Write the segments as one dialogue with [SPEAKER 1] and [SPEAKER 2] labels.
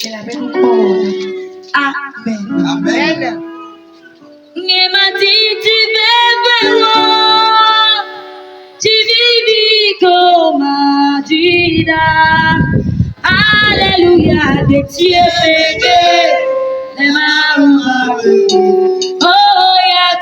[SPEAKER 1] Elle avait nous cordes. Amen. Amen.
[SPEAKER 2] Alléluia, de Dieu péché, oh, ya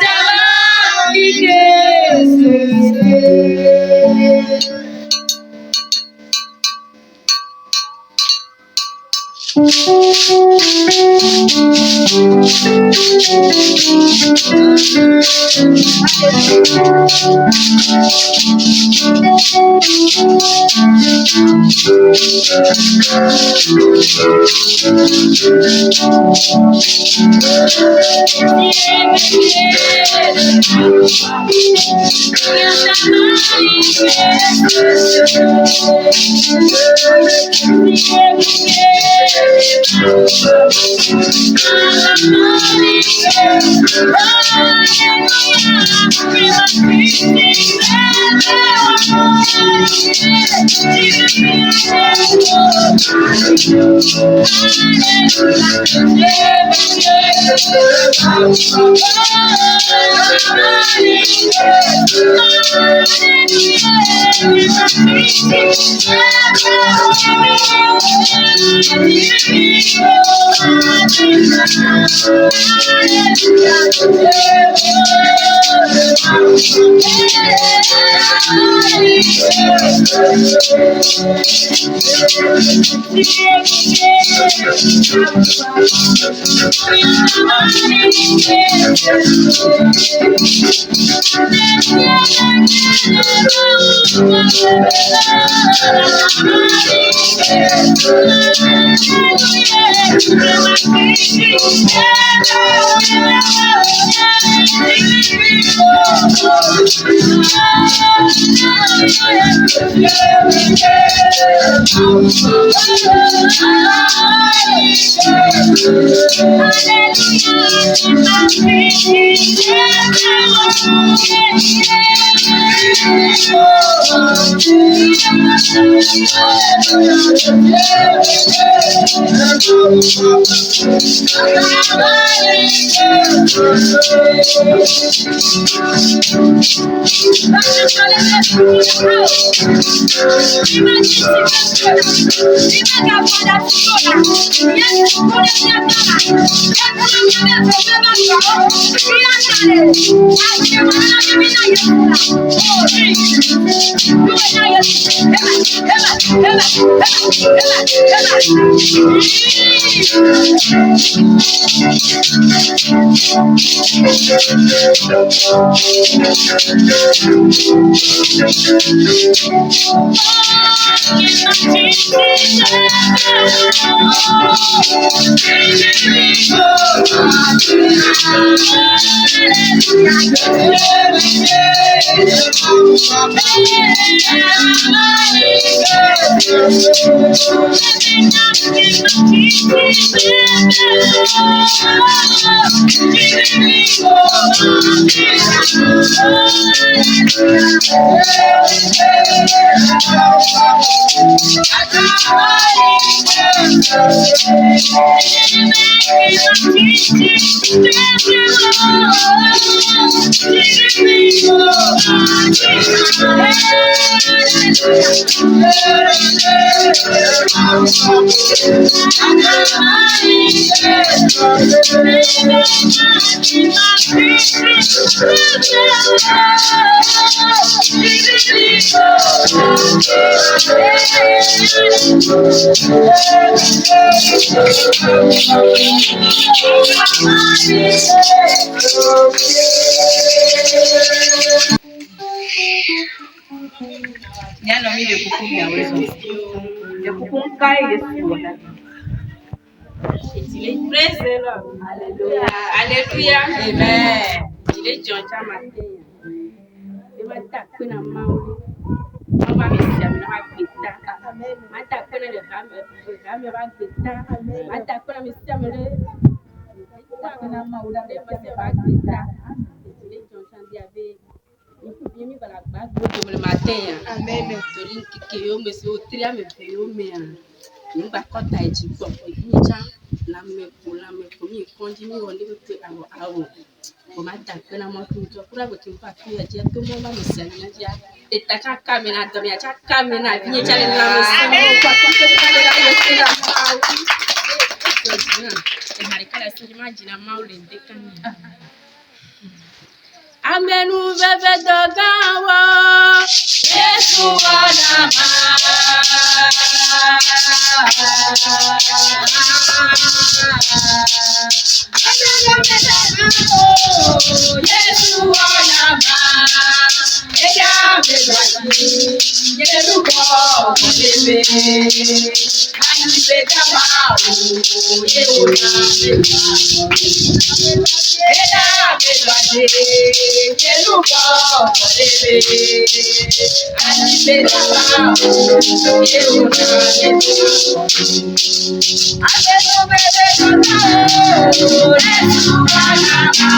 [SPEAKER 3] Alléluia. Amen. Il est John Chamaté. Il va taper dans ma main. On va me servir dans ma pita. Ma taper dans le rame va pita. Ma taper dans me servir. Taper dans ma main va pita. Il est John Chamaté. Il faut bien me faire la bague le matin. Amen. Torin qui est au monsieur au tria me fait au mien. nígbà kọ́ta ẹ̀jì gbọ̀ ìyíjà lámẹ́kọ̀ọ́ mi kọ́njí ní wọlé wípé àwọ̀ kò má dà pé náà mọ́ tó ń jọ kúrò àbòkí nípa kí ẹ̀jẹ̀ tó mọ́ bá mi sẹ́ni náà jẹ́ ìtajà kàmínà dọ̀mí àjà kàmínà bí yẹn jáde lámẹ́ sí ní ọkọ̀ àkọ́kọ́ tó kálẹ̀ láyé sí náà ìhàríkàlẹ̀ sí má jìnnà máa ò lè dé kánì. Amenu veve dogawo Yesu wanama Yesu wanama Eya bezwati Yeruko Kodebe Ani bedama Yeona Eya bezwati Yeruko Kodebe Ani bedama Yeona Abenu bebe kotao Yesu wanama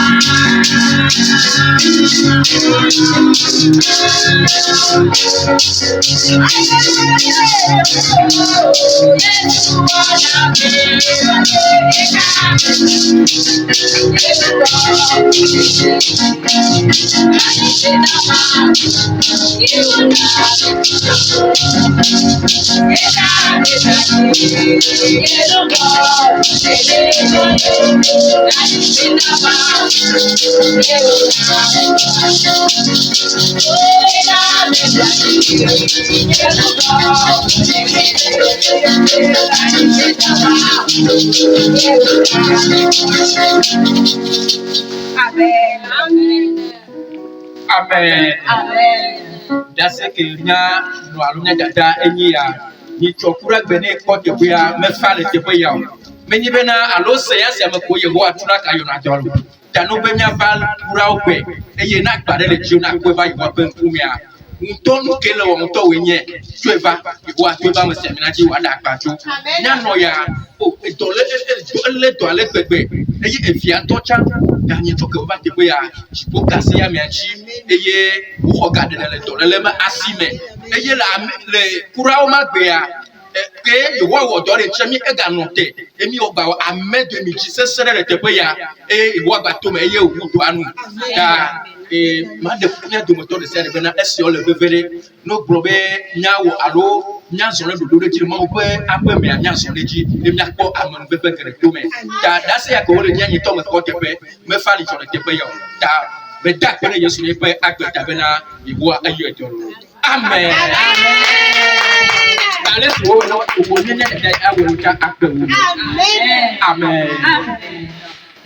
[SPEAKER 3] Amen. Dase ke nya no alunya dada enyi ya ni chokura gbene ko te bia me fale te bia menyi bena alo se ya se me ko ye ho atura ka yo na jolo danu benya val pura ogbe eye na gbade le ji na ko ba yo ben kumia ntonu kele wo nto wenye tueva wo atueva me se mina ji wa da pajo nya no ya o le to ale gbegbe eye efia tocha danye to ke ba te bia jibo kasi ya mi achi eye wo ga de le to le ma asime eye la le pura o ma gbe ya que yo wo do re chemi e ga note emi o gba amed mi ji sesere le te bia e wo gba to me eye o do anu da ma de kunya do moto de sere bena esio le bevere no brobe nyawo alo nya zone do de ji mo pe ape me nya zone ji emi akpo amon bebe kere to me da se ya ko le nya ni to me ko te pe me fa li zone te pe yo da me da pe Yesu ni pe agbeta bena iwo ayo ejo amen ale so no o ni ne da awo ta akpe wo amen amen.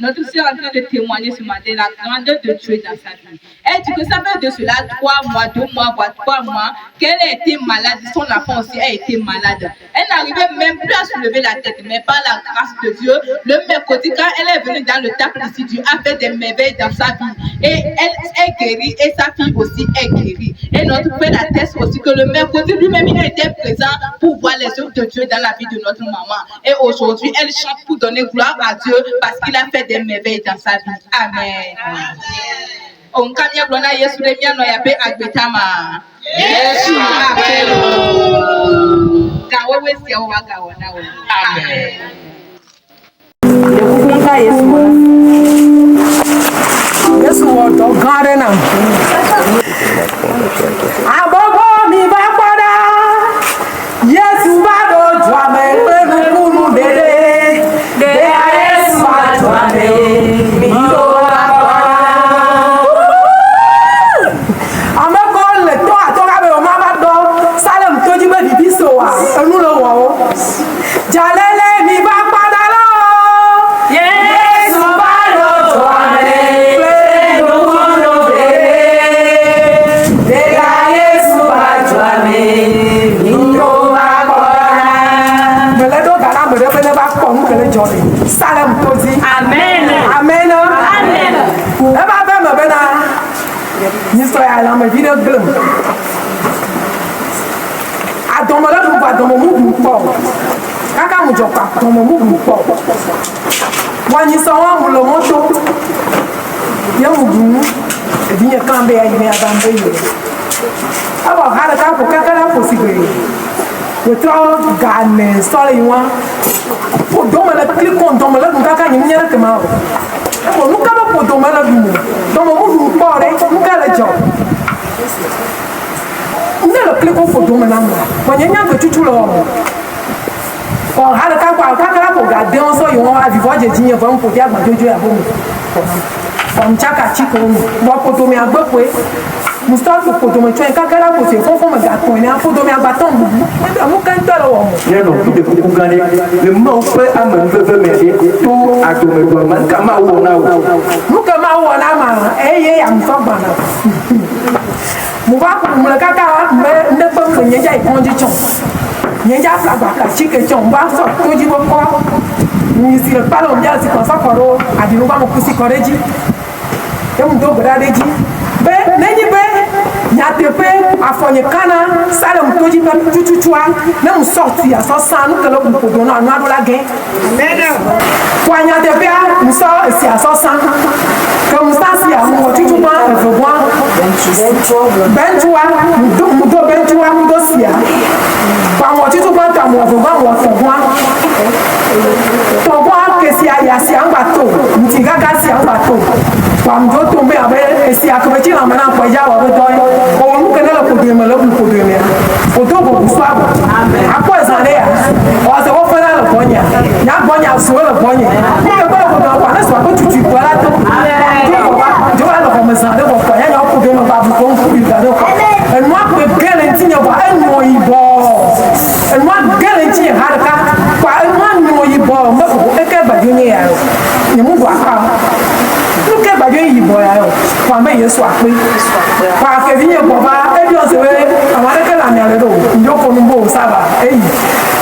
[SPEAKER 3] Notre sœur est en train de témoigner ce matin la grandeur de Dieu dans sa vie. Elle dit que ça fait de cela 3 mois, 2 mois, voire 3 mois qu'elle a été malade. Son enfant aussi a été malade. Elle n'arrivait même plus à soulever la tête, mais par la grâce de Dieu, le mercredi, quand elle est venue dans le temple ici, Dieu a fait des merveilles dans sa vie. Et elle est guérie et sa fille aussi est guérie. Et notre père atteste aussi que le mercredi lui-même, il était présent pour voir les œuvres de Dieu dans la vie de notre maman. Et aujourd'hui, elle chante pour donner gloire à Dieu parce qu'il a fait des merveilles dans sa vie. Amen. On kamia blona Yesu de mia no ya pe agbetama. Yesu apelo. Gawe we si o wa gawo na o. Amen. Yesu Yesu. Yesu wo do gare na. Abobo mi ba pada. Yesu ba do jwame pe kunu dede. Salam tozi. Amen. Amen. Amen. Eba be me bena. Ni so ya la me video glum. Adomo la du ba domo mu po. Kaka mu jopa domo mu po. Wani so wa mu lo moto. Ya mu du. E bi e kan be ya ni adambe yo. Aba hala ka ko kaka la possible.
[SPEAKER 1] wotro gane sole yiwa po do mala click on do mala ngaka nyi nyere kema o nuka ba po do mala du do mo mu po re nuka la jo ndelo click on po do mala mo ko nyanya go tutu lo o hala ka kwa ka ko ga de on so yiwa avivo je jinye bo mo po ti agba jojo ya bo mo on chaka chiko mo po do me agbepe Mustafa poto me twen kakara ko se fofo me gato ni apodo me agbaton bubu amu kan tolo wo
[SPEAKER 4] ye no ku de ku gane le mo fe amen fe me to ato me do man ka ma wo na wo
[SPEAKER 1] mu ka ma wo na ma ye am so gba na mu ba ko mu la kaka me ne pe ko nye ja ikon ji chon nye ja fla ba ka chike chon ba so to ji bo ko ni si le palo mja si ko so ko ro adiru ba mo ku si koreji e mu do bra deji be nenyi be nyatepe afonye kana salem toji pe tututua na mu sorti ya so san nu kala ku ko na anu adola gen amen kwa nyatepe a mu so si aso san ka mu sa si a mu tutupa evogwa bentua mu do bentua mu do sia kwa mo tutupa ta mu evogwa wo fogwa togwa ke si aya si anga to mtinga ga si anga to kwa mjo tombe abe si akamechi na mana kwa ja wa be doy o mu kana la kodwe ma la ku kodwe me o to bo buswa amen apo ezale ya o se wo fana la bonya nya bonya so la bonya ni be ba ko na kwa na so ko tutu kwa la to amen jo wa lo ko mezande ko kwa ya ko kodwe ma ba bu ko fu bi da ko en moi ko guarantee nya ba en mo ibo en moi guarantee haraka kwa en moi mo ibo ma ko e ke ba juni ya ni mu ba ka nuke bajo yibo ya yo kwa me Yesu ape kwa ke vinye boba e bi o se we amare ke la mi ale do njo ko numbo saba eyi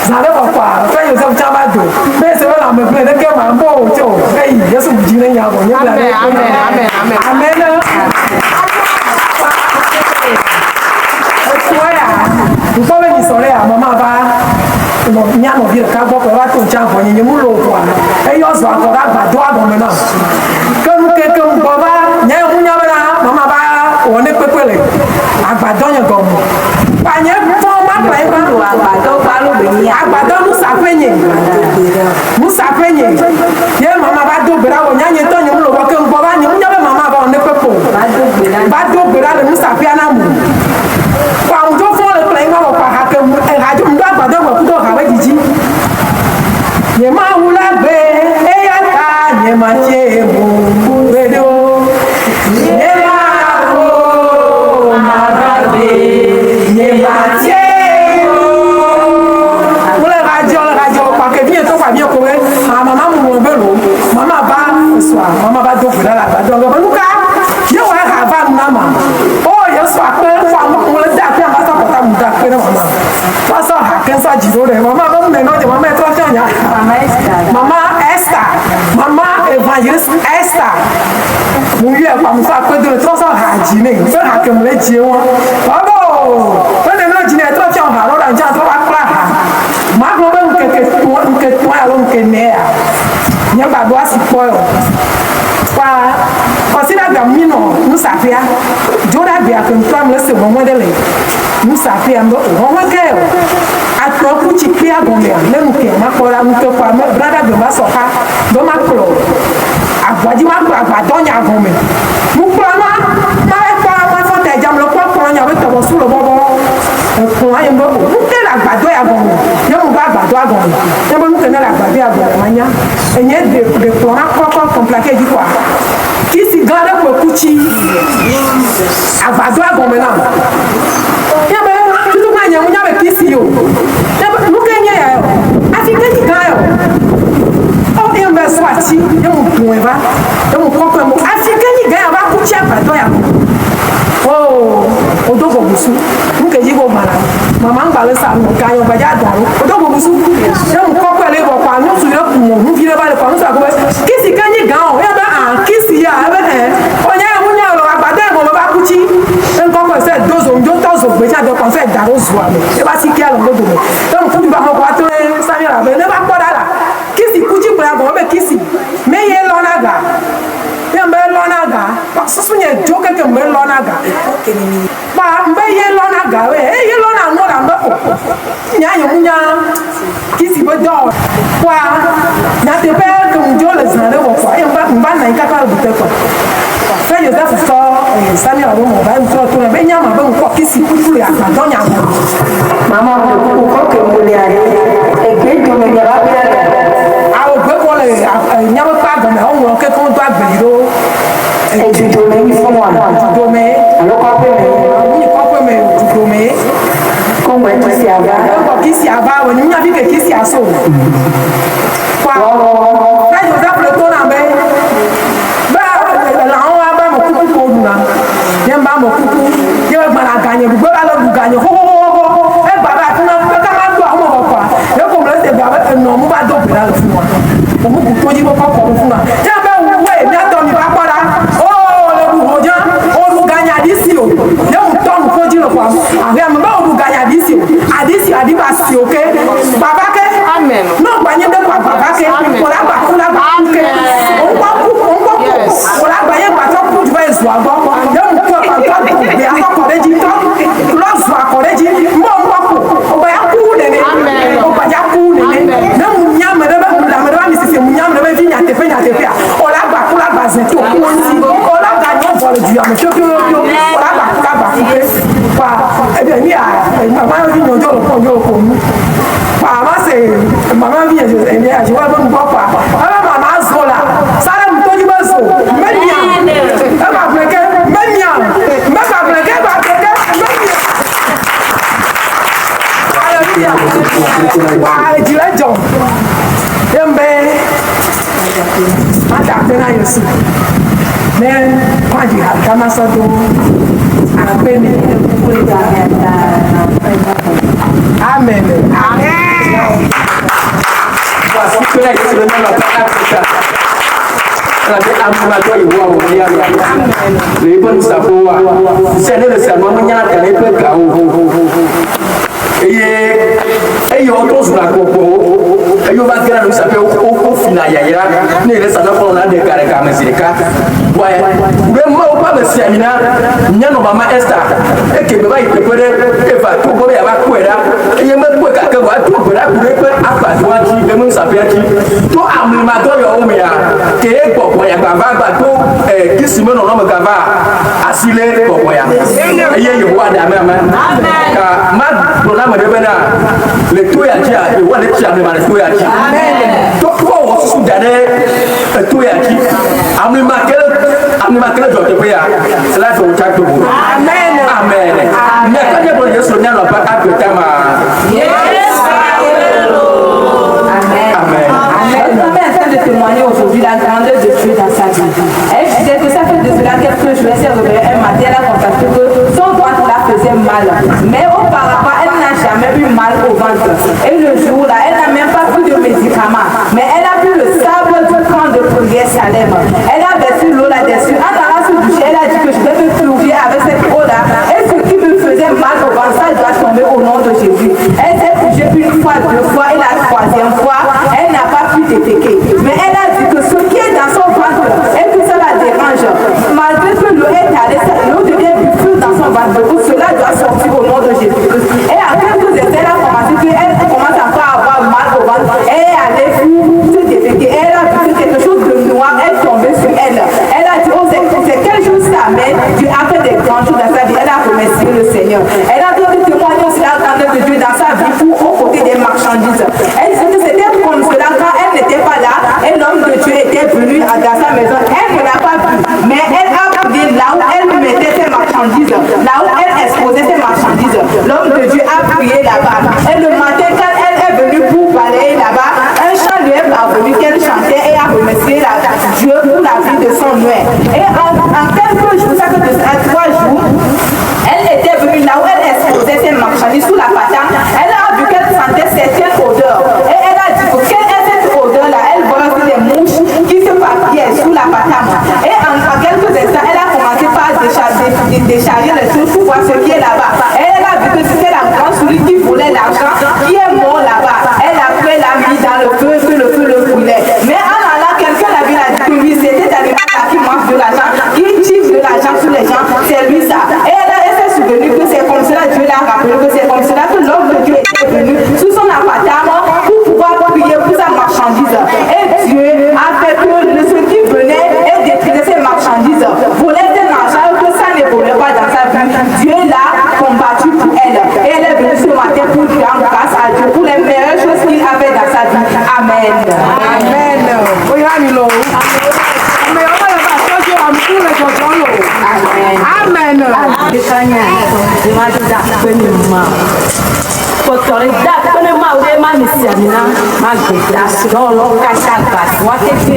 [SPEAKER 1] zale kwa fe Yesu chaba do be se we la me ple de ke ma mbo jo eyi Yesu jire nya bo nya la amen amen amen amen oya nkobe ni sore ya mama ba no nya no bi ka gbo pe wa to ncha fo yin mu lo kwa e yo so akora gbado agbon na ke baba nya mu nya bana mama ba woni pepele agbado yen go mu pa nya fo ma pa e ba agbado pa lo be ni agbado mu sa penye ye mama ba do bera wo nya yen to yin lo wo ke baba ni mu nya be mama ba woni pepo ba do bera le mu sa pe na mu pa mu do fo le pe ma wo pa ha ke mu e ha ju mu agbado wo ku do ha we jiji ye ma wula be e ya ta ye ma che mu redo ye ma ko ma ba be ye ma che wula radio pa ke bien to pa bien ko we mama mu be lo mama ba do fura la ba do ba luka ye wa ha ba na ma o ye so ape fa mu le da pe ma sa ko ta mu da pe na mama wa so ha ken sa jiro re mama ba mu me no de mama e to nya mama Esther mama evangelist Esther mu ye pa mu sa pe do to so ha ji ni so ha ke mu le ji won babo to de no ji ni to ti on ha ro da nja to ba kra ha ma go be nke to ya lo nke ne ya nya ba do asipo yo kwa osina ga mino musafia jora bia kan tram le se bo modele musafia ndo ho ma ke atro ku chi pia gomia le mu ke ma ko la mu ke kwa me brother do ma soka do ma klo agbaji ma gba agba nya gome mu klo ma e kwa ma fo te jam lo kwa nya we to bo su lo bobo ko ayo ndo mu ke la agba ya gome ye mu ba agba gome ye mu ke na la agba ya gome manya enye de plora kwa compliqué di kwa kisi gare ko kuchi agbado agome na ya be tutu ma nya munya be kisi yo ya be lu kenye ya yo afika ni ga yo o e mbe swati ya mu tueba ya mu kokko mu afika ni ga ya ba kuchi agbado ya oh odogo busu nke jigo mara mama ngale sa mu ka yo ba ja daru odogo busu ya mu kokko le bo kwa nu su yo ku mu fi le ba le kwa nu sa ko kisi kanyi ga o ya ba kisi ya be onya mu nya lo agbado e mo lo ba kuchi en kokko se dozo njo tozo gbe ja do kon se daru zu ame e ba si ki alo lodo me e mu fu ba mo kwa to sami ra be ne ba ko dala kisi kuchi pe ago be kisi me ye lo na ga mbe lonaga susunye joke ke mbe lonaga ba mbe ye lonaga we e ye lona no la mbe nya yomunya kisi bodo kwa na te pe comme Dieu les en revo kwa en ba na ikaka bute kwa fa Joseph so Samuel ro mo ba nto to na be nya ma ba ko kisi kutulu ya ka donya mo mama ko ke mo le ari e ke do me ya ba be a o gbe ko le nya ba pa go me o mo ke ko do agbero e ju do me ni fo wa do me alo ko pe me ni ko pe me do me como é que se aba que se aba o minha vida que se assou kwa ka yo da pro to na be ba la on aba mo ku ko du na ye ba mo ku ye ba la ganye bu ba la bu ganye ho e ba ba tuna ka ma do mo ba kwa ye ko mo se ba ba no mo ba do bi la fu wa o mo ku to ji mo pa ko fu na ye ba wo we mi ato mi ba para o le bu ho ja o lu ganya disi o ye mo to mo ko ji lo kwa ave am ba o lu ganya adisi adibasi oke baba ke amen no gbanye de kwa baba ke kola ba ke onko kola gba ye gba to ku ju ezu agbo ye mu ko pa to be akoreji to close akoreji mo nko ku o ba ya ku nene amen o ba ya ku nene na mu nya me de ba mu la me de ba mi sisi mu nya me de ba vi nya te fe ola gba ze to ku nsi ola ga nyo bolo ju am to ola gba ku ke pa e be ni a mama vi nyo jo ko nyo ko mu pa ma se mama vi e ni a je wa ba mu pa ala mama zola sare mu to ji ba so menia e ba breke menia me ka breke ba breke menia hallelujah wa ji la jo dembe ma da pena yesu men kwaji ha kama so do apeni amen amen
[SPEAKER 4] parce que là c'est le nom de Africa la de amuna to yi wa o ya le bon safoa c'est le serment nya ka le pe ka o eye oto zura koko eyo ba gira no sape o fina yayira ne le sana ko na de kare ka mesirika wa be ma o pa mesiamina nya no mama Esther e ke be ba yi pepere e va to go ya ba kwera eye ma ko ka ka wa to go ra ku pe apa wa ji be mun sape ji to amu ma do yo o mi ya ke e gbogbo ya ba to kisime no no ga ba asile gbogbo ya eye yo wa da ma ka ma ma de bena le toya dia e wa le tia me ma le toya dia amen to ko wo su dane e toya dia ami ma kele do te ya la do ta to amen amen ne ka je bo Yesu nya no pa ka to ta ma yes amen amen amen on est en train de témoigner aujourd'hui la grandeur de Dieu dans sa vie. Elle disait que ça fait de cela quelques jours elle s'est réveillée un matin elle a constaté que son ventre la faisait mal mais auparavant elle n'a jamais eu mal au ventre. Et le jour là, elle n'a même pas pris de médicaments. Mais elle a pris le sable du camp de prière Salem. Elle a versé l'eau là-dessus. En allant se doucher, elle a dit que je vais me purifier avec cette eau-là. Et ce qui me faisait mal au ventre, ça doit tomber au nom de Jésus. Elle s'est touchée une fois, deux fois, et la troisième fois, elle n'a pas pu détecter. Mais elle a dit que ce qui est dans son ventre, et que ça la dérange, malgré que l'eau est allée, l'eau devient plus pure dans son ventre. Cela doit sortir au nom de Jésus-Christ. Et après que elle a commencé qu'elle commence à pas avoir mal au ventre. Elle est allée se détecter. Elle a vu quelque chose de noir. Elle tombait sur elle. Elle a dit, oh, c'est quelle chose ça amène. Dieu a fait des grandes choses dans sa vie. Elle a remercié le Seigneur. Elle a donné témoigner aussi la grandeur de Dieu dans sa vie pour aux côtés des marchandises. Elle disait que c'était comme cela quand elle n'était pas là et l'homme de Dieu était venu dans sa maison. Elle ne l'a pas vu. Mais elle a pris là où elle mettait ses marchandises. Là où elle exposait ses marchandises. L'homme de Dieu a prié là-bas. Et le matin, quand elle est venue pour balayer là-bas, un chant lui est parvenu qu'elle chantait et a remercié Dieu pour la vie de son mère. Et en quelques jours, ça fait de 3 jours, elle était venue là où elle exposait ses marchandises sous la patane. Elle a vu qu'elle sentait certaines odeurs. Et elle a dit que quelle est cette odeur-là? Elle voit aussi des mouches qui se papillaient sous la patane. Et en quelques instants, elle a commencé par décharger les choses pour voir ce qui est là-bas. Elle a vu que c'était la grande souris qui voulait l'argent, qui est mort là-bas. Elle a pris la mis dans le feu, que le feu le brûlait. Mais en allant, quelqu'un l'a vu, la dit que lui, c'était l'animal qui mange de l'argent, qui tire de l'argent sur les gens. C'est Dieu a fait que ceux qui venaient et détruisaient ses marchandises, volaient ses marchands, que ça ne volait pas dans sa vie. Dieu l'a combattu pour elle. Et elle est venue ce matin pour rendre grâce à Dieu pour les meilleures choses qu'il a fait dans sa vie. Amen.
[SPEAKER 1] Amen. Amen.
[SPEAKER 5] Kotɔri da kpɛnɛ ma o de ma misiamina ma gbeda lɔlɔ kata gbasi wa tete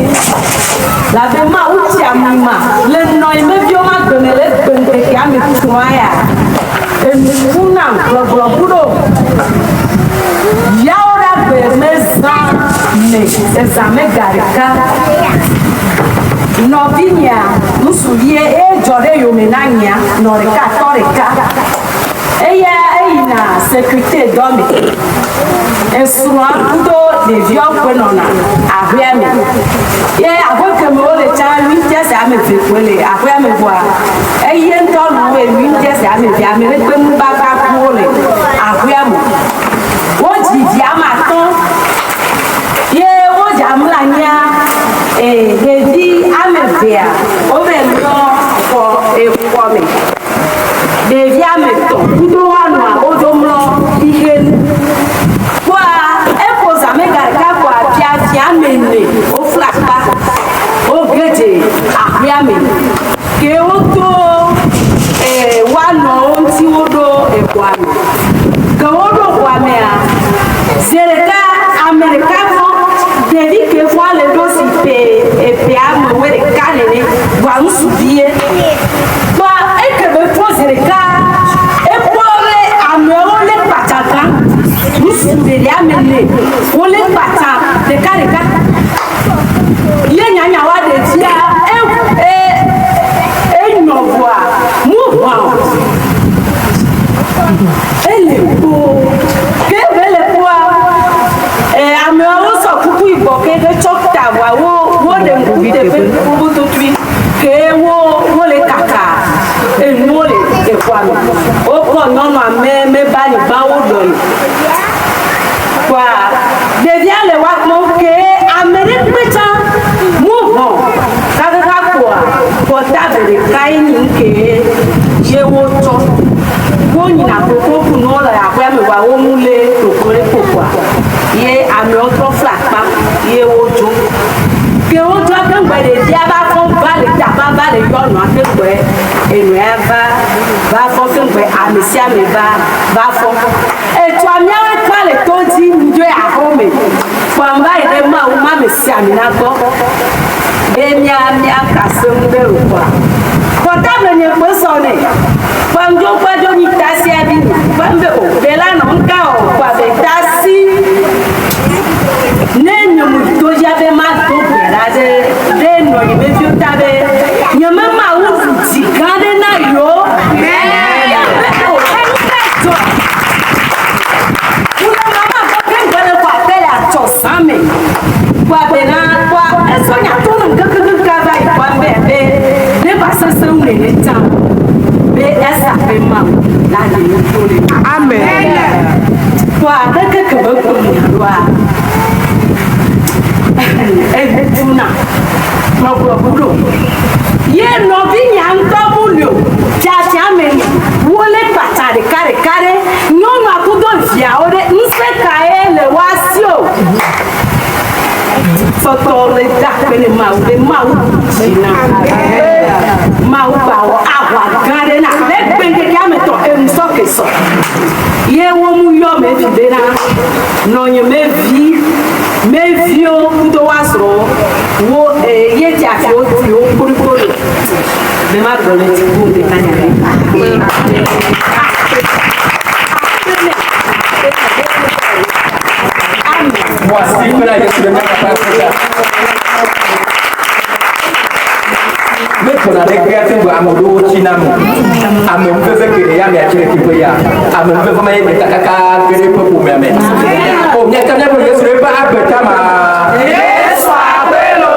[SPEAKER 5] labe ma o tia mi ma le nɔyi meviwo ma gbɛmɛ le gbɛnkeke ame tuma ya emi kuna gblɔgblɔ buɖo yawo la gbe me zã ne ezame ga ɖeka nɔvinyia nusuvie edzɔ ɖe yome na nyia nɔ ɖeka tɔ ɖeka. Eya eyina sécurité dɔme esrɔ̃a kudo ɖeviwo ƒe nɔna aƒea me ye aƒe keme wo le tsã 8 ame eve koe le aƒea me voa eye ŋutɔ lu 8 ame eve ame ɖe kpe nubaba kuwo le aƒea me wo dzi vi ame atɔ̃ ye wo dzam le anyia ɖevi ame evea wove nɔ exɔ me. Ɖevi ame etɔ̃ kudo woanɔa woɖo mlɔ ihe nu kɔa eƒo zame ga ɖeka kɔa fiafia ame ene wofla akpa woge dze aƒea me ke wodo woanɔwo ŋuti woɖo exɔa me ke woɖo xɔa mea zi ɖeka ame ɖeka fɔ ɖevi ke fɔa le ɖo si ƒe ame woe ɖeka nene voa ŋusuvie kɔa ekebe fɔ zi ɖeka ɖevi ame ene wole kpata ɖeka ɖeka ye nyanya wa ɖevia enyɔ voa mu ʋã ele kpo ke ebe le kpoa amewo sɔ kuku yibɔ ke tsɔ ta voa wo ɖe ŋkuvi teƒe bubututui ke wole kaka enuwo le exɔa me wokɔ nyɔnua me ba anyigba wo ɖɔe. Ɖevia le wa kpɔ ke ame ɖe kpe tsã mu hɔn kakaka kpoa kɔtabe ɖeka ye nyi ke ye wotsɔ wonyina koko ku nɔ le aƒea me voa womu le koko ɖe kpokpoa ye amewo trɔ fla akpa ye wodzo ke wodzo ke ŋgbe ɖevia va fɔ va le tapa va le yɔnua ke ŋgbe enɔa va fɔ ke ŋgbe ame sia ame va fɔ etoa miawo kpa le to dzi ŋdɔ axɔme kpɔmba yi ɖe mawu ma me sia mi na gbɔ be mia kase ŋu ɖe o kɔa kɔta me nye kpe sɔ ne kpɔmdzo kpɔdzo nyi tasia bi kpɔmbe o be la nɔ ŋka o kɔa be tasi ne nyomu to dzi be ma to gbe la ɖe nɔ yi be fio ta be nyeme mawu dzi gã ɖe na yo. Same kwa bena kwa esonya tonu kekeka va kwa mbebe ne ba sese une ne tam be esa be ma la le tole amen kwa kekeke be ko ni wa tuna ma ko bulo ye no vi nyanto bulo tia me wole patare kare nyono akudo via ore nse kae le wasio Fɔtɔ le da kpele mawu be mawu dzina mawu bawo awa gã ɖe na le gbɛnkeke ame tɔ emusɔ kesɔ ye wo mu yɔ mevi be na nɔnye meviwo kudo wa srɔ wo ye ti afi wo ti wo kpolokpolo be ma gbɔ le ti ko de ka nya ɖe.
[SPEAKER 6] Voici que la Yesu de me kona de kreati ngo amodo chinamu ame mfefe kere ya me akire kipo ya ame mfefe ma yebe takaka kere popo me ame o nya kanya bo Yesu re ba abetama Yesu apelo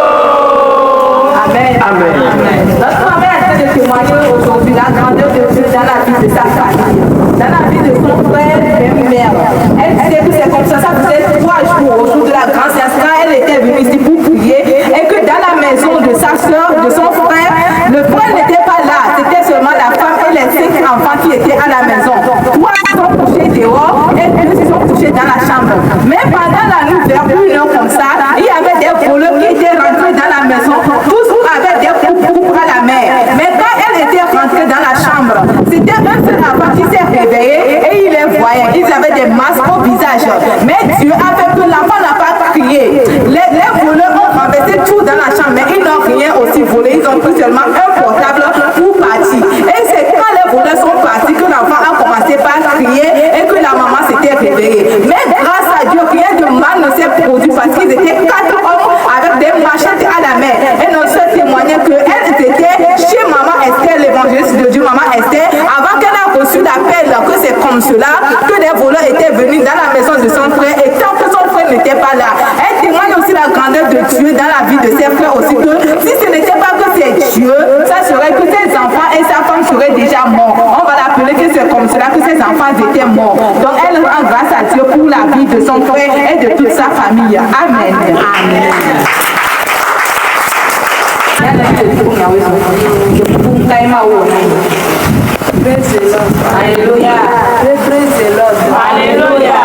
[SPEAKER 6] amen amen.
[SPEAKER 4] Notre mère essaie de témoigner aujourd'hui la grandeur de Dieu dans la vie de sa famille, dans la vie de son frère et mère. Elle disait que c'est comme ça faisait 3 jours au jour de la grâce quand elle était venue ici pour prier. comme cela, que des voleurs étaient venus dans la maison de son frère et tant que son frère n'était pas là. Elle témoigne aussi la grandeur de Dieu dans la vie de ses frères aussi, que si ce n'était pas que c'est Dieu, ça serait que ses enfants et sa femme seraient déjà morts. On va l'appeler que c'est comme cela que ses enfants étaient morts. Donc elle rend grâce à Dieu pour la vie de son frère et de toute sa famille. Amen. Amen. Praise the Lord. Hallelujah. Praise the Lord. Hallelujah.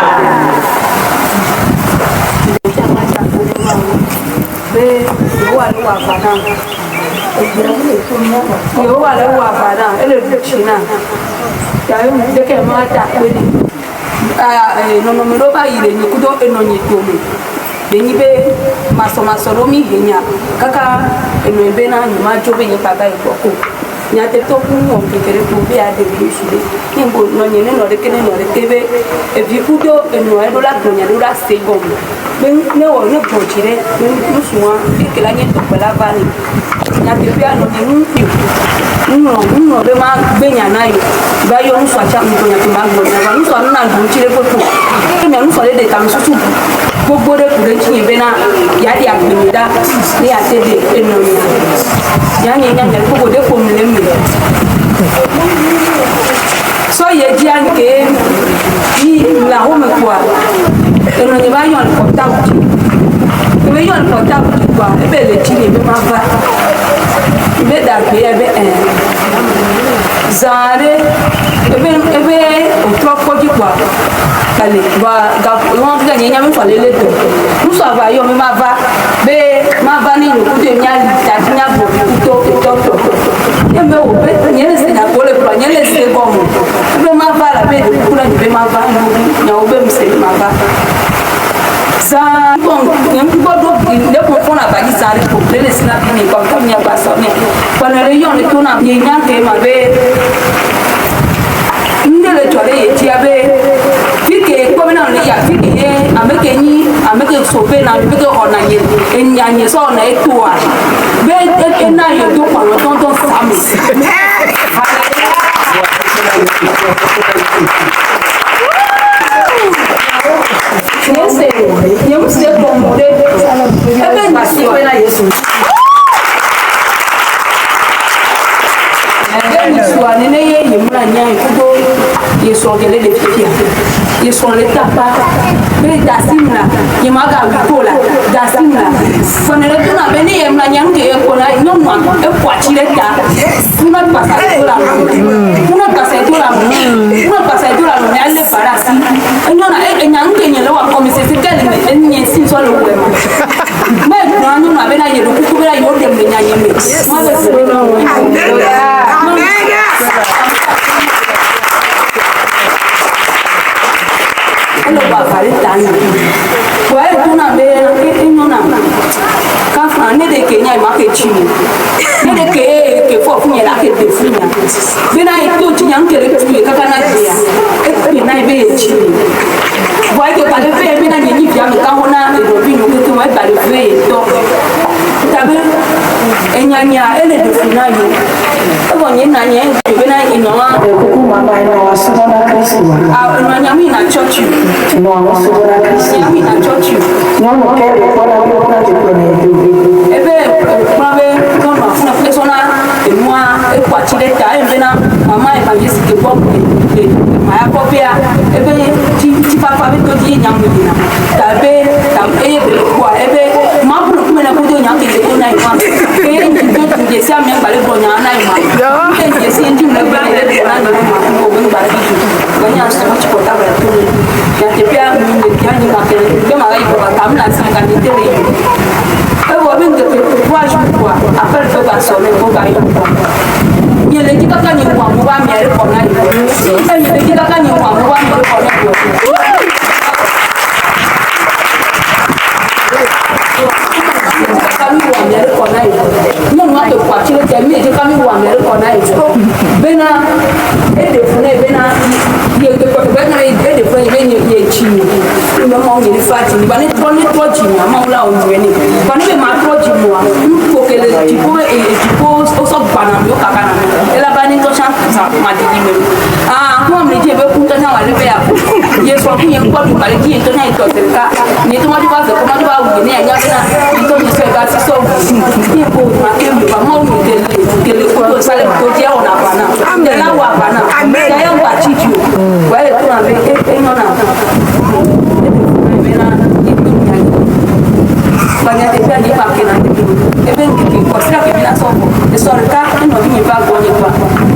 [SPEAKER 5] Denyi be masoro mi henya kaka enwebe na nyuma jobe nye paga ikoko nyate to ku mo kekere ku be ade bi shide nimbo no nyene no rekebe e bi kudo eno edo la donya do la segom ben ne wo ne bochire ben musuwa ikela nye to pela vani nyate bi ano ni nno be ma benya na yo ba yo nso acha mko nyate ma gbo na ba nso anu na bochire foto ke me nso le de tam susu gbogbo de kure tinye be na ya di agbemida ni atede enoyi ya nye nya gbogbo de komle mi so ye ji anke yi la ho me kwa enoyi ba yon portable ebe yon portable kwa ebe le tinye be ma va ebe da gbe ebe zare ebe o trop di kwa kale ba ga won ga nyenya me fale le to muso aba yo me ma va ni ku de nya ta nya bo to embe o be nyele se na pole kwa nyele se bomo be ma va la be ku na be ma va nya o be mse ma va sa bon nyam ko do le ko fona ba gi sare ko le sina bi ni ko kam nya ba so ne kwa na re yo ne to na nyenya ke ma be ndele tole ye ti abe fike ko na le ya fike ye ameke sope na ameke ona ye enyanye so na etua be na ye to kwa tonton sami ye mse ko mode ebe na si pe na yesu ni ne ye yemuna nya ikudo yeso gele de fia yeso le tapa be dasimna yemaga bikola dasimna fonele tuna beni yemuna nya nge ko na nyomwa e kwachire ta una pasatora ne alle parasi nyona e nya nge nyele wa komise sikele ne nye sin so lo wema me nanu na bena ye do kukubera yo de nya nyeme ma be so no hello ba kare tani wa e tuna be nyona ka fa ne de kenya ma ke chini ne de ke fo funya la ke de funya bena e to tinya nkere tuye kaka na dia e na be chini wa ke pa de fe bena nyi bia me ka hona e do bi no ke to wa ba de fe to tabe enyanya ele de funya yo ebo nye na nye bena inowa
[SPEAKER 1] kuku mama ina wasoma na Kristo
[SPEAKER 5] a nyami na church
[SPEAKER 1] no wasoma na Kristo
[SPEAKER 5] nyami na church
[SPEAKER 1] no no kere kwa na bio na jiko na
[SPEAKER 5] ebe prabe no no funa persona e moi e kwachile ta bena mama e bangisi ke bomb e maya kopia ebe ti papa be to di nyamu dina tabe tam e be kwa ebe mabulu kumena kudo nyambe le kuna ima e ndio tuje sia me bale bro nyana ima e ndio si ndio le bale le na no ma ko ben bale di banya so much ko ta bale to ya te pia mi ne yani ma ke be ma ga ko ta mna sa ka ni tele e wo ben de kwa ju kwa après to ba so le ko ga yo kwa ye le ti kaka ni kwa mo ba mi re ko na yo e ye le ti kaka ni kwa mo ba mi re ko na yo kami wa mere ko na yo mo no to kwa chile te mi je kami wa mere ko na yo bena e de fune bena ye de ko bena e de fune be ni ye chi ni no mo ni fati ni ba ni to chi ni ma ula o ni ni ba ni be ma to chi mo ko ke le tipo o so bana yo kaka na e la ba ni to chan sa ma di ni me ah mo mi je be ku to na wa
[SPEAKER 4] ko ki yen ko du bari ki to nya to serka ni to ma di ba ko ma di ba wu ni anya na ni to mi so ga si so ki ko ma ke mi ba mo mi ke le ko to sale ko dia ona bana de la wa bana ya ya ba chi chi wa le to na be e no na banyak dia di pakai nanti even kita kosra ke bila sopo esorka no ni ba go ni ba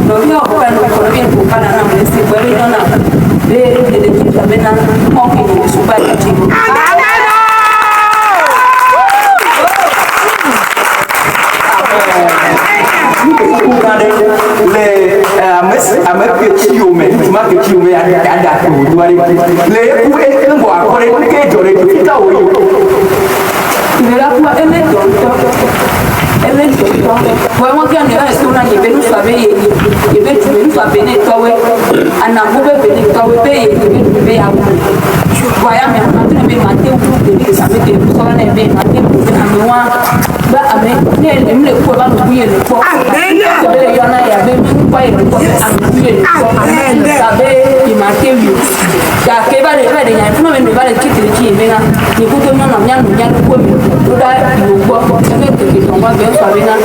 [SPEAKER 4] no yo ko no ko bien ko kana na me si ba ri na de kita bena mo ki ni su ba chi Bueno, que ande es una ni venu sabe y ve tu venu sabe ne towe ana mo be ne towe be ya waya me na tu be ma te u de sabe te so na be ma te u na me wa ba ame ne me ko ba no ye ne ko amen be yo na ya be mi ko ye ko ame ye ko amen sabe y ma te u ya ke ba de ya no me ba de kiti ki me na ni ko to no nya ko mi to da yo gbo me ke to wa be sabe na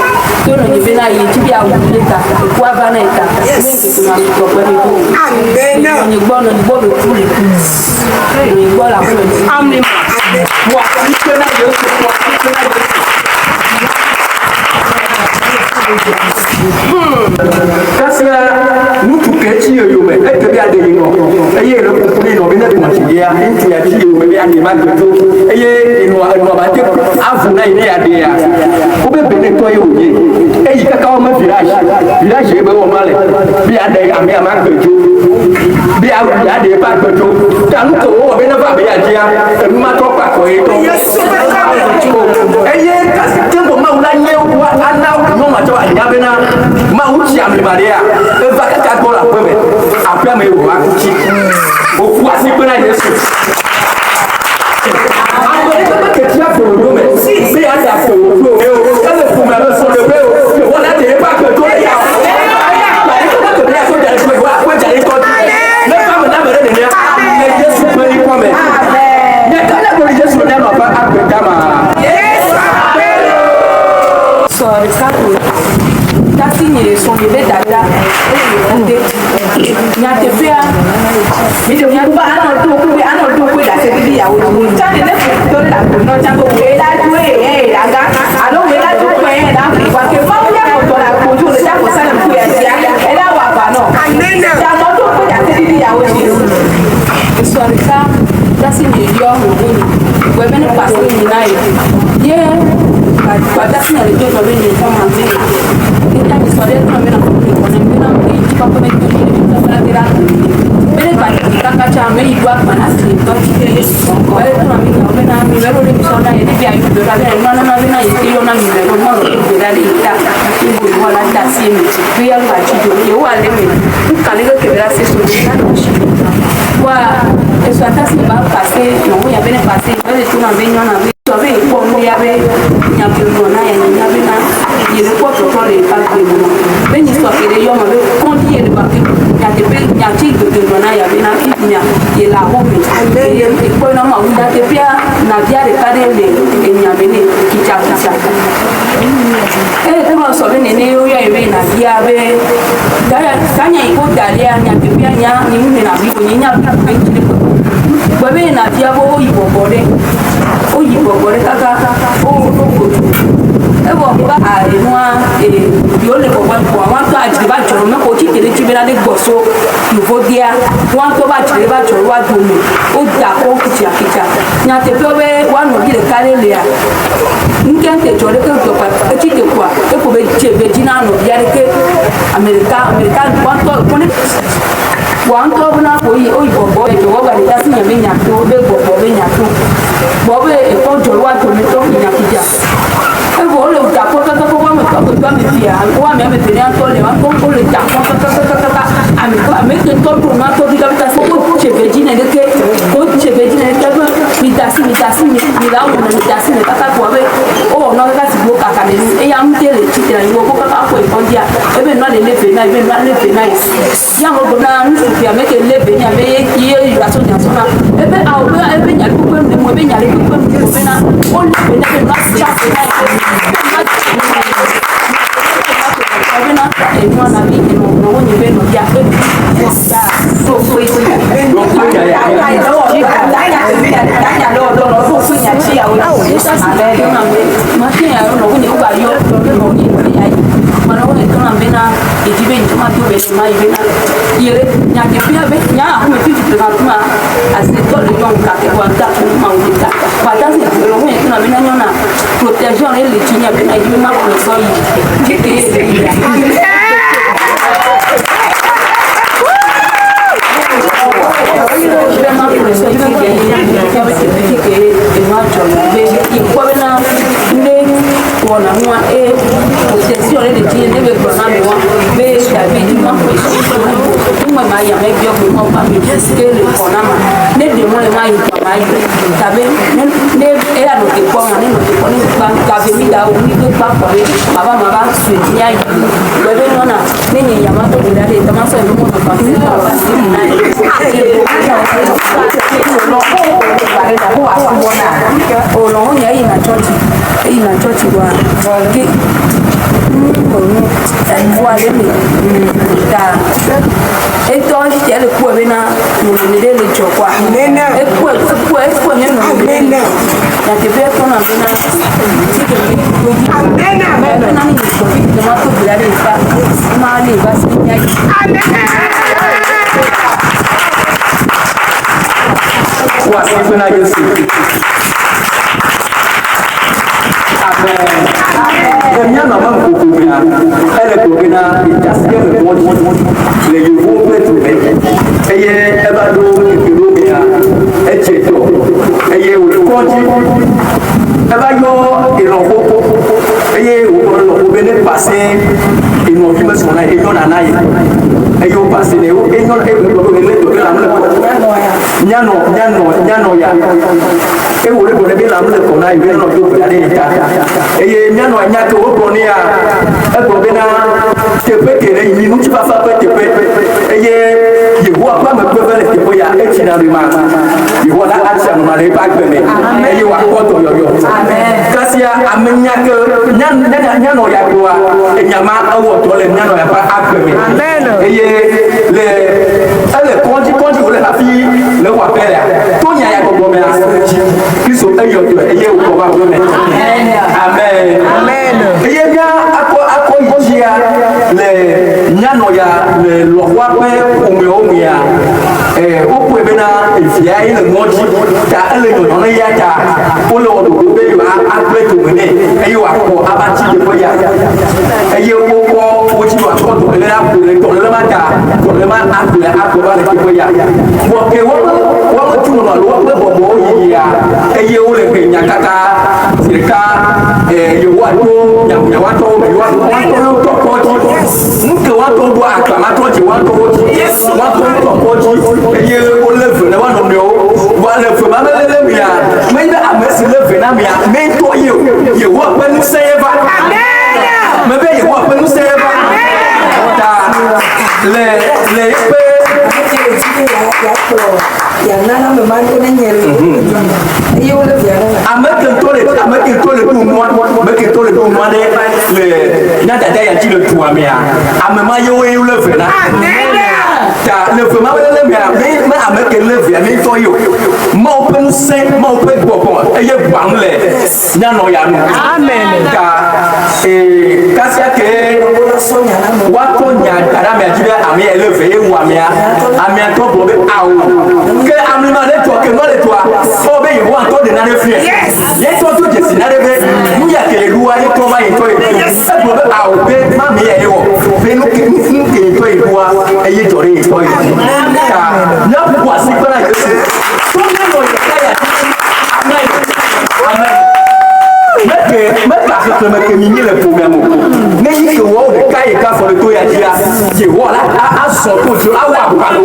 [SPEAKER 4] to no ni be na ye ti bi a wu leta ko aba na eta me ke to na to pe mi ko amen ni gbo no ni gbo be tu ni gbo la ko amen wa ni ko na yo ko
[SPEAKER 6] Kasra nutu kechi yo me e ke bi ade no e ye lo ko ni no bi na ma chi ya ntu ya chi yo me bi ade ma to e ye no ba te avu na ine ade ya ko be be ne to ye oye e yi ka ka ma village e be wo male bi ade ame ama ko ju bi ade pa ko ju ta nu ko wo be na ba be ya dia e ma to pa ko e to e ye ka te bo ma ula nye wa ana no ma to anya be na ma uchi amlimaria e va ka ko la pebe apia me wo akuchi o ku asi pe na Yesu àwọn e ba ke ti a fo do me be a da fo do e o ka le fu me lo so le be o wo la de pa ko to ya Yesu pe ni ko me ne ka na ko Yesu ne ma ba apeta ma
[SPEAKER 4] sorry kaku kasi ni son bebe dada e nya te fia mi de nya ba ana do ko da se bi ya wo ni ta de ne to da ko no ta ko e da du e da ga alo we da du ko e da wa ke fa ya ko to da ko ju le da ko sa na ku ya e da wa ba no ya no do ko da se bi ya wo ni sorry ka kasi ni yo ho ni we be ne pass ni na ye pada sini ada juga benda sama ni. Kita misalnya tu kami nak pergi mana jika kami pergi kita pernah tirak. Benda pada kita kaca kami buat mana sih? Kalau kita kalau tu kami baru ni misalnya ini biaya itu berada mana mana ini yo nak baru mana berada kita ibu wala dasi ni. Biar macam tu yo wala ni. Kali ke kebera sesuatu wah sesuatu sih baru pasti, namun yang benda pasti kalau tu kami Sobe ko mu ya be nya bi no na ya nya be na ye ko to le pa ke no be ni so ke yo ma be ko di ye ba ke ya te be ya chi do no na ya be na ki nya ye la ho be ye ko no ma unda te pia na dia de ka de le e nya be ni ki cha cha te ma so be ne yo ya be na dia be da ka nya ko da le nya te pia nya ni mu na bi ko nya bi ka ki ko ba be na dia bo yi bo de bore kaka o ebo ba arinwa yo le ko wa to ajire ba joro me ko ti tere ti bela de gboso nuvo dia wa to ba jire ba joro wa do me o da ko kicha nya te pe we wa no gire kale le ya nken te jore ke to pa ti te kwa e ko be je be dina no ya de ke america wa to ko ne wa to na ko yi o ibobo e jo wa ba de ta si yan me nya to be bobo be nya to bobo e ko joro wa to me to nya kija e bo le da ko ta ko wa me to me ti ya ko wa me me te ya to le wa ko le da ko ta ami ko ame ke to to na to di ka ta ko che be dina de ke ko che be dina de ka mi ta si mi la o mi ta si ne ta ko wa be o no ka si bo ka ka le e ya mu te le ti te la wo ko ka ko e ko dia ebe no le leve na ebe no leve na ya mo go na nu fi ame ke leve nya me ye yu aso nya so na ebe a o ebe nya ku ko mo ebe nya ku ko mo be na o leve na ebe no cha na ebe na e mo na bi no no ni be no ya e ya so so isi ya lo so so nya chi ya o ale na me ma ti ya no ko ni ko ba yo no ni ya mana wona to na bena e jibe ni ma to be ma ibe na yere nya ke pia be nya ho me ti ti na kuma asi to le yon ka ke wa ta ma o ta ba ta si lo ho to na bena nyona protection e le chinya be na ibe ma ko so yi ke na nwa e protection le ti ne be ko na me wa be da bi di ma ko ni ma ma ya me bi o ko ba mi ke le ko na ma ne de mo le ma yi ma yi ta be ne e la no ke ko ma ne no ke ko ni ba ka be mi da o ni ke ba ko le ma ba su ni ya yi be be no na ne ni ya ma to da de ta ma so ni mo to ba ni ba si na o lo nya yi na church wa ke wa le mi ta e to je le ku be na mo le le jo kwa e ku ne no ya ke be ko na be na ti ke ni ko ji amen na ni ko bi de ma to bla de fa ma le ba si nya yi
[SPEAKER 6] wa si fe na Yesu Kenya na mambo kumia ele kugina itasikia mmoja le yuvo kwetu eye ebado ikirumia echeto eye ukoji ebayo irongo eye ukoro ubene passer ino kime sona eyo na nayi eyo passer ne eyo le to la nyano ya ewure bone bi la mle kona ibe no do ko ade ta eye nyano anya ko ko ni a e ko be na tepe kere yi nu ti fa fa tepe eye yehu apa me pe vele tepe ya e ti na ri ma yehu la acha no ma le ba gbe me eye wa ko to yo yo amen kasia amenya ke nyano ya ko a enyama awo to le nyano ya pa agbe me amen eye le ale konji ole la fi le wa pele to nya ya ko me a Kristo ayo eye ko ba ko me amen amen eye bia ako yia le nyano ya le lo wa pe o me ya o ko be na ifia ile ngoji ta ele no na ya ta o le o do be yo a pe to me ne eye wa ko abati de ko ya eye ko ti wa ko to le a ko le to le ma ta to le ma a le a ko ba le ko ya mo ke wo tu no lo pe bo mo yia eye o le pe nya kaka sirika yo wa to nya wa to me wa to to ko ti nke wa to do akama to ti wa to wa to eye o le fe na wa no me o wa le fe ma le mi ya me na amesi le fe na mi ya me to ye wa pe nu se eva amen me be ye wa pe nu se eva ta le pe
[SPEAKER 1] ya nana me man ko nyere yo le fiara
[SPEAKER 6] ameke tole tu moi de le na dada ya ti le tu amia amema yo le fe na ta le fe ma le mia me ameke le fe mi to yo ma open se ma open gbogbo eye gbam le nya no ya no amen ka kasia ke wa to nya dara me ti be ami ele fe e wa mia ami to bo be awo ke ami ma le to ke no le to a o be yo wa to de na le fe ye to je si na le be mu ya ke le duwa ye to ma ye to e bo be awo be ma mi e wo be no ke to e duwa e ye jore e to e ka na bu wa si para Yesu to ne no ye ka ya amen amen meke minyi le programme ne yi ke wo de kai ka fo le to ya jira je wo la a so to jo awa pa lo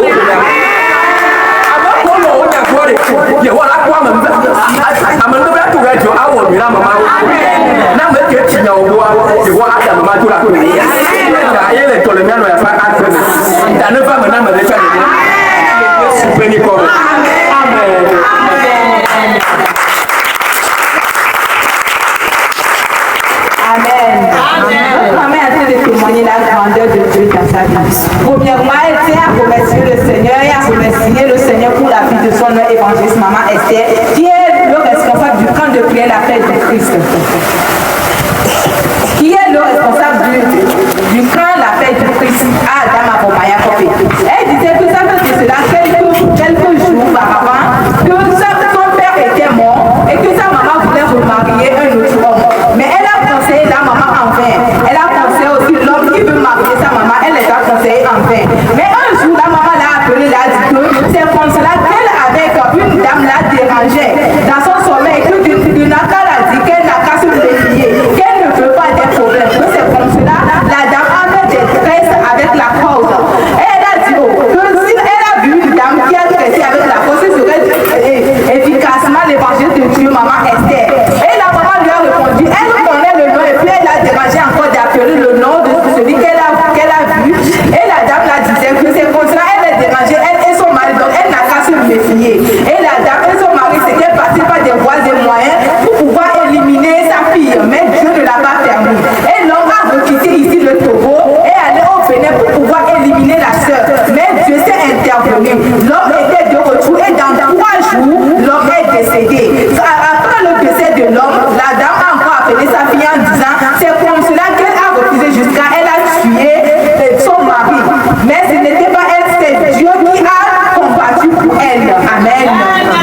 [SPEAKER 6] aba ko lo o nya ko de je wo la kwa ma ama no ba to ra jo awo mi la mama na meke ti nya oboa de wa ada mama to la ko ni ya ele to le miano ya fa atre ta ne va mena me refa ni super ni ko amen
[SPEAKER 4] Amen. Notre maman est en train de témoigner la grandeur de Dieu dans sa vie. Premièrement, elle tient à remercier le Seigneur et à remercier le Seigneur pour la vie de son évangéliste maman Esther, qui est le responsable du camp de prière la fête du Christ. Qui est le responsable du camp la fête du Christ à Adama Bomaya Kopé. Elle disait que ça fait de cela quelques jours auparavant que son père était mort et que sa maman voulait remarier un autre homme. Mais elle a conseillé la maman en vain. Elle a conseillé aussi l'homme qui veut marier sa maman. Elle les a conseillés en vain. Mais un jour, la maman l'a appelé, l'a dit que c'est comme cela qu'elle, avec une dame, l'a dérangée dans son sommeil, que du Naka l'a dit qu'elle n'a qu'à se méfier, qu'elle ne veut pas des problèmes. Que c'est comme cela, la dame a fait des tresses avec la cause. Et elle a dit que si elle a vu une dame qui a tressé avec la cause, ce serait efficacement l'évangile de Dieu, maman Esther. Et la maman lui a répondu, elle connaît le nom et puis elle a dérangé encore d'appeler le nom de celui qu'elle a vu. Et la dame la disait que c'est comme cela, elle est dérangée, elle et son mari, donc elle n'a qu'à se méfier. Et la dame et son mari s'étaient passés par des voies et moyens pour pouvoir éliminer sa fille, mais Dieu ne l'a pas permis. Et l'homme a requitté ici le Togo et allé au Bénin pour pouvoir éliminer la sœur. Mais Dieu s'est intervenu. L'homme était de retour et dans 3 jours, l'homme est décédé. Après le décès de l'homme, la dame a encore appelé sa fille en disant c'est comme cela qu'elle a refusé jusqu'à elle a tué son mari. Mais ce n'était pas elle, c'est Dieu qui a combattu pour elle. Amen.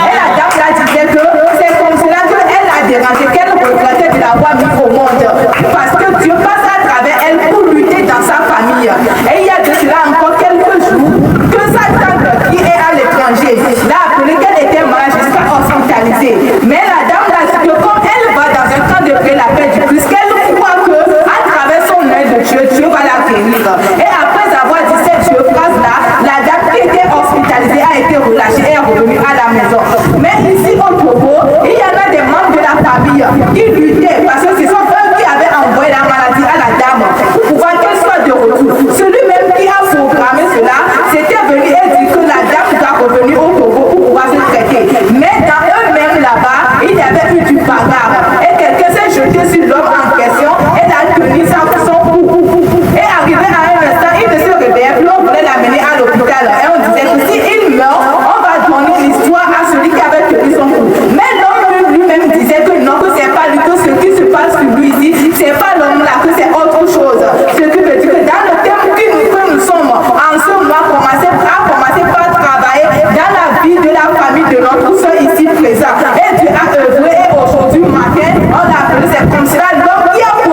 [SPEAKER 4] Et la dame la disait que c'est comme cela qu'elle a dérangé, qu'elle regrettait de l'avoir mis au monde. Parce que Dieu passe à travers elle pour lutter dans sa famille. Et il y a de cela encore quelques jours que sa tante qui est à l'étranger l'a appelé qu'elle était malade jusqu'à hospitalisée. Mais la dame l'a dit que comme elle va dans un camp de prière la paix du Christ, qu'elle croit que à travers son aide de Dieu, Dieu va la guérir. Et après avoir dit cette phrase-là, la dame qui était hospitalisée a été relâchée et est revenue à la maison. Mais ici au Togo, il y en a des membres de la famille qui luttaient parce que ce sont eux qui avaient envoyé la maladie à la dame pour pouvoir qu'elle soit de retour. Celui-même qui a programmé cela, c'était venu et dit que la dame doit revenir au Togo pour pouvoir se traiter. Mais dans eux-mêmes là-bas, il y avait eu du bagarre. Et quelqu'un s'est jeté sur l'homme en question et a tenu son cou. Et arrivé à un instant, il ne se réveillait plus, on voulait l'amener à l'hôpital. Et on disait que s'il meurt, on va donner l'histoire à celui qui avait tenu son cou. Mais l'homme lui-même disait que non, que c'est pas lui, que ce qui se passe sur lui ici, c'est pas l'homme là, que c'est autre chose. Ce qui veut dire que dans le temps que nous sommes en ce mois, a commencé par travailler dans la vie de la famille de notre soeur ici présent. Et Dieu a œuvré et aujourd'hui matin, on a appelé c'est comme cela l'homme qui a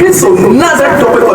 [SPEAKER 6] Kristo Nazareth tɔgɔ